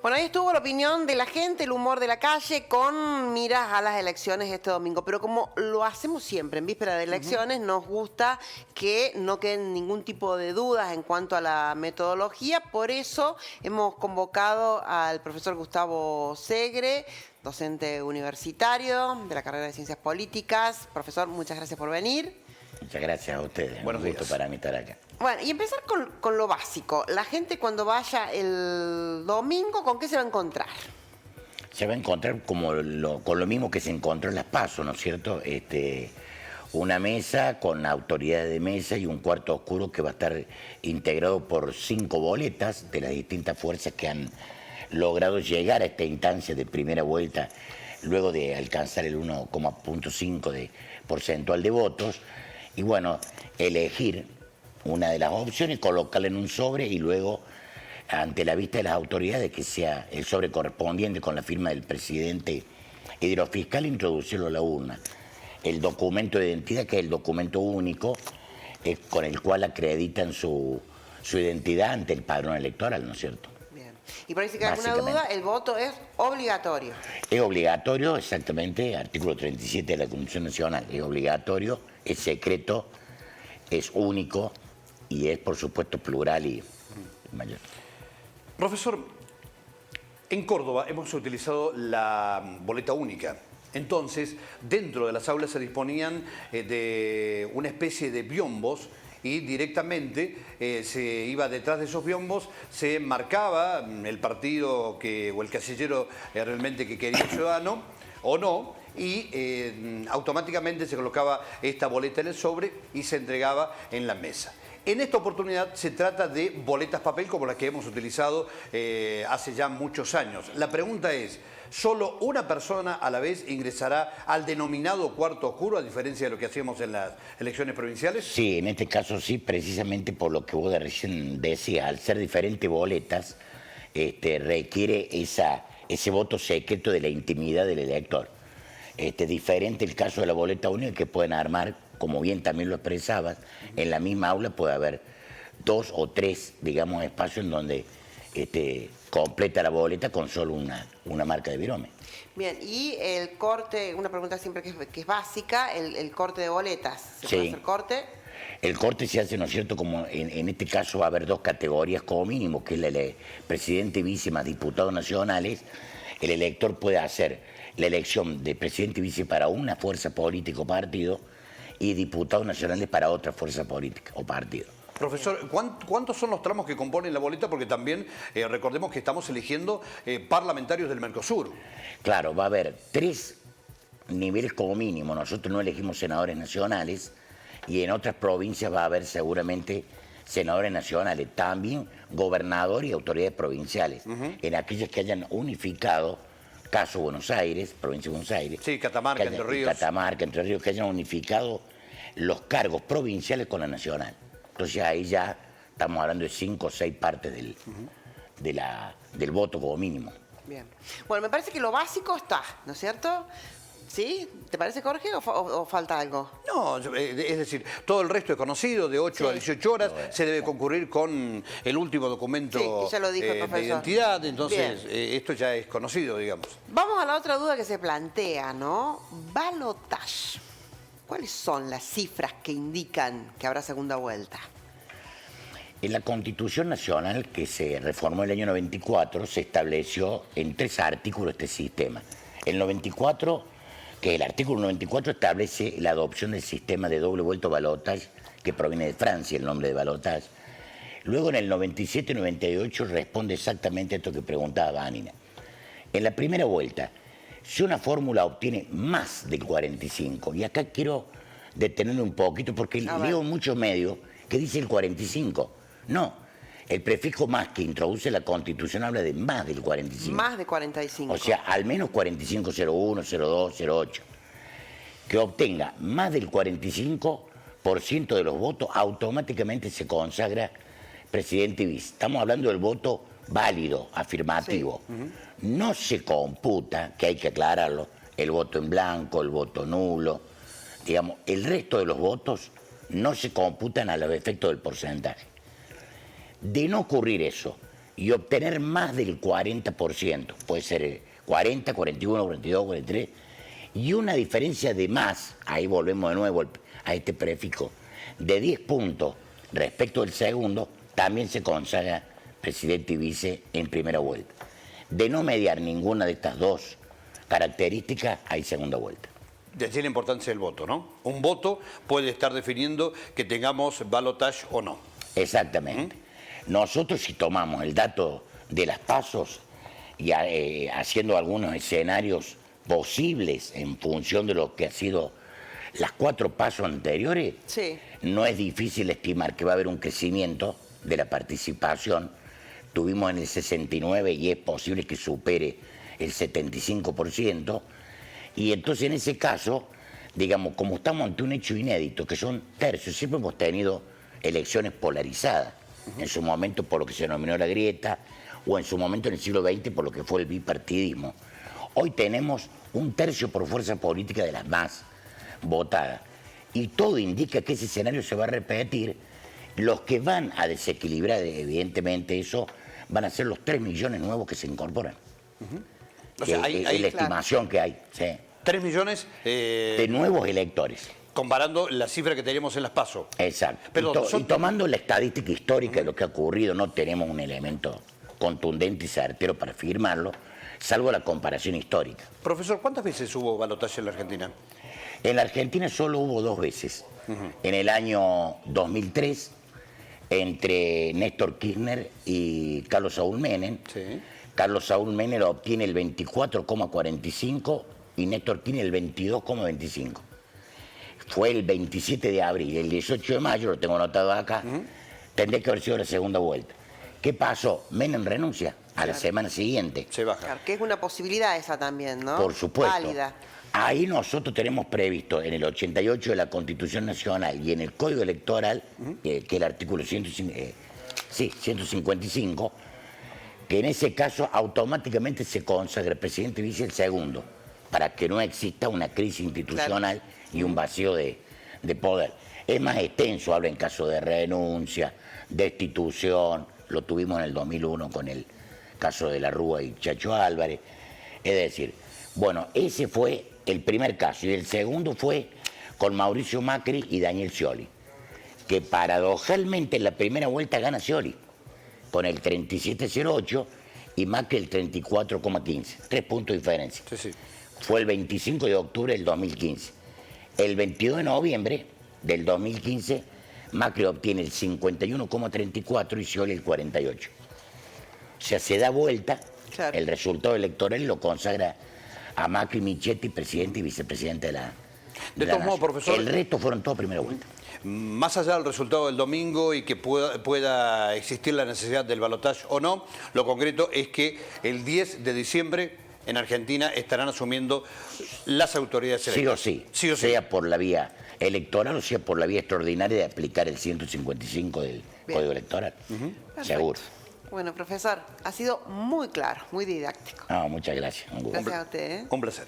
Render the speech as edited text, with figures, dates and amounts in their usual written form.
Bueno, ahí estuvo la opinión de la gente, el humor de la calle, con miras a las elecciones este domingo. Pero como lo hacemos siempre en víspera de elecciones, nos gusta que no queden ningún tipo de dudas en cuanto a la metodología. Por eso hemos convocado al profesor Gustavo Segre, docente universitario de la carrera de Ciencias Políticas. Profesor, muchas gracias por venir. Muchas gracias a ustedes. Buenos Un gusto días. para mí estar acá. Bueno, y empezar con lo básico. La gente cuando vaya el domingo, ¿con qué se va a encontrar? Se va a encontrar con lo mismo que se encontró en las PASO, ¿no es cierto? Una mesa con autoridades de mesa y un cuarto oscuro que va a estar integrado por 5 boletas de las distintas fuerzas que han logrado llegar a esta instancia de primera vuelta luego de alcanzar el 1,5% de porcentual de votos. Y bueno, elegir una de las opciones, colocarla en un sobre y luego, ante la vista de las autoridades, que sea el sobre correspondiente con la firma del presidente y de los fiscales, introducirlo a la urna. El documento de identidad, que es el documento único, con el cual acreditan su identidad ante el padrón electoral, ¿no es cierto? Bien. Y por ahí si queda alguna duda, el voto es obligatorio. Es obligatorio, exactamente, artículo 37 de la Constitución Nacional. Es obligatorio, es secreto, es único y es, por supuesto, plural y mayor. Profesor, en Córdoba hemos utilizado la boleta única. Entonces, dentro de las aulas se disponían de una especie de biombos y directamente se iba detrás de esos biombos, se marcaba el partido o el casillero realmente que quería el ciudadano o no, y automáticamente se colocaba esta boleta en el sobre y se entregaba en la mesa. En esta oportunidad se trata de boletas papel como las que hemos utilizado hace ya muchos años. La pregunta es, ¿solo una persona a la vez ingresará al denominado cuarto oscuro, a diferencia de lo que hacíamos en las elecciones provinciales? Sí, en este caso sí, precisamente por lo que vos recién decías, al ser diferentes boletas, requiere ese voto secreto de la intimidad del elector. Diferente el caso de la boleta única, que pueden armar, como bien también lo expresabas, en la misma aula puede haber 2 o 3, digamos, espacios en donde completa la boleta con solo una marca de virome. Bien, y el corte, una pregunta siempre que es básica, el corte de boletas. ¿Se puede hacer corte? El corte se hace, ¿no es cierto?, como en este caso va a haber 2 categorías como mínimo, que es la presidente y vice más diputados nacionales. El elector puede hacer la elección de presidente y vice para una fuerza política o partido y diputados nacionales para otra fuerza política o partido. Profesor, ¿cuántos son los tramos que componen la boleta? Porque también recordemos que estamos eligiendo parlamentarios del Mercosur. Claro, va a haber 3 niveles como mínimo. Nosotros no elegimos senadores nacionales y en otras provincias va a haber seguramente senadores nacionales, también gobernadores y autoridades provinciales. En aquellas que hayan unificado, caso Buenos Aires, provincia de Buenos Aires. Sí, Catamarca, Entre Ríos. Catamarca, Entre Ríos, que hayan unificado los cargos provinciales con la nacional. Entonces ahí ya estamos hablando de 5 o 6 partes del voto como mínimo. Bien. Bueno, me parece que lo básico está, ¿no es cierto? ¿Sí? ¿Te parece, Jorge, o falta algo? No, es decir, todo el resto es conocido, de 8 a 18 horas, se debe concurrir con el último documento ya lo dijo el de profesor. identidad, entonces esto ya es conocido, digamos. Vamos a la otra duda que se plantea, ¿no? Balotaje. ¿Cuáles son las cifras que indican que habrá segunda vuelta? En la Constitución Nacional, que se reformó en el año 94, se estableció en 3 artículos este sistema. El 94, que el artículo 94 establece la adopción del sistema de doble vuelta o balotaje, que proviene de Francia, el nombre de balotaje. Luego en el 97 y 98 responde exactamente a esto que preguntaba Vanina. En la primera vuelta, si una fórmula obtiene más del 45, y acá quiero detenerme un poquito porque leo muchos medios que dicen el 45. No, el prefijo más que introduce la Constitución habla de más del 45. Más de 45. O sea, al menos 4501, 02, 08. Que obtenga más del 45% de los votos, automáticamente se consagra presidente y vice. Estamos hablando del voto válido, afirmativo. Sí. No se computa, que hay que aclararlo, el voto en blanco, el voto nulo. Digamos, el resto de los votos no se computan a los efectos del porcentaje. De no ocurrir eso y obtener más del 40%, puede ser 40, 41, 42, 43, y una diferencia de más, ahí volvemos de nuevo a este prefijo, de 10 puntos respecto del segundo, también se consagra presidente y vice en primera vuelta. De no mediar ninguna de estas dos características, hay segunda vuelta. De allí la importancia del voto, ¿no? Un voto puede estar definiendo que tengamos balotaje o no. Exactamente. Nosotros, si tomamos el dato de las pasos y haciendo algunos escenarios posibles en función de lo que ha sido las 4 pasos anteriores, Sí. no es difícil estimar que va a haber un crecimiento de la participación. Tuvimos en el 69 y es posible que supere el 75%. Y entonces en ese caso, digamos, como estamos ante un hecho inédito, que son tercios, siempre hemos tenido elecciones polarizadas, en su momento por lo que se denominó la grieta, o en su momento en el siglo XX por lo que fue el bipartidismo. Hoy tenemos un tercio por fuerza política de las más votadas. Y todo indica que ese escenario se va a repetir. Los que van a desequilibrar, evidentemente, eso, van a ser los 3 millones nuevos que se incorporan. O sea, Es la estimación que hay. Sí. 3 millones De nuevos electores. comparando la cifra que teníamos en las PASO. Exacto. Pero Y tomando la estadística histórica de lo que ha ocurrido, no tenemos un elemento contundente y certero para afirmarlo, salvo la comparación histórica. Profesor, ¿cuántas veces hubo balotaje en la Argentina? En la Argentina solo hubo 2 veces. En el año 2003, entre Néstor Kirchner y Carlos Saúl Menem. Sí. Carlos Saúl Menem obtiene el 24,45 y Néstor Kirchner el 22,25. Fue el 27 de abril. El 18 de mayo, lo tengo anotado acá, tendría que haber sido la segunda vuelta. ¿Qué pasó? Menem renuncia a la semana siguiente. Se baja. Claro, que es una posibilidad esa también, ¿no? Por supuesto. Válida. Ahí nosotros tenemos previsto en el 88 de la Constitución Nacional y en el Código Electoral, que es el artículo 155, que en ese caso automáticamente se consagra el presidente y vice el segundo, para que no exista una crisis institucional y un vacío de poder. Es más extenso, habla en caso de renuncia, destitución, lo tuvimos en el 2001 con el caso de la Rúa y Chacho Álvarez. Es decir, bueno, ese fue el primer caso y el segundo fue con Mauricio Macri y Daniel Scioli, que paradojalmente en la primera vuelta gana Scioli con el 37,08 y Macri el 34,15, 3 puntos de diferencia. Sí, sí. Fue el 25 de octubre del 2015. El 22 de noviembre del 2015, Macri obtiene el 51,34 y Scioli el 48. O sea, se da vuelta, Claro. el resultado electoral lo consagra a Macri, Michetti, presidente y vicepresidente de la De la todos modos, nación. profesor- El resto fueron todos primera vuelta. Más allá del resultado del domingo y que pueda existir la necesidad del balotaje o no, lo concreto es que el 10 de diciembre en Argentina estarán asumiendo las autoridades Sí o electorales. sí, Sí o sí. sea por la vía electoral o sea por la vía extraordinaria de aplicar el 155 del Código Electoral. Seguro. Bueno, profesor, ha sido muy claro, muy didáctico. No, muchas gracias. Un gusto. Gracias a usted. ¿eh? Un placer.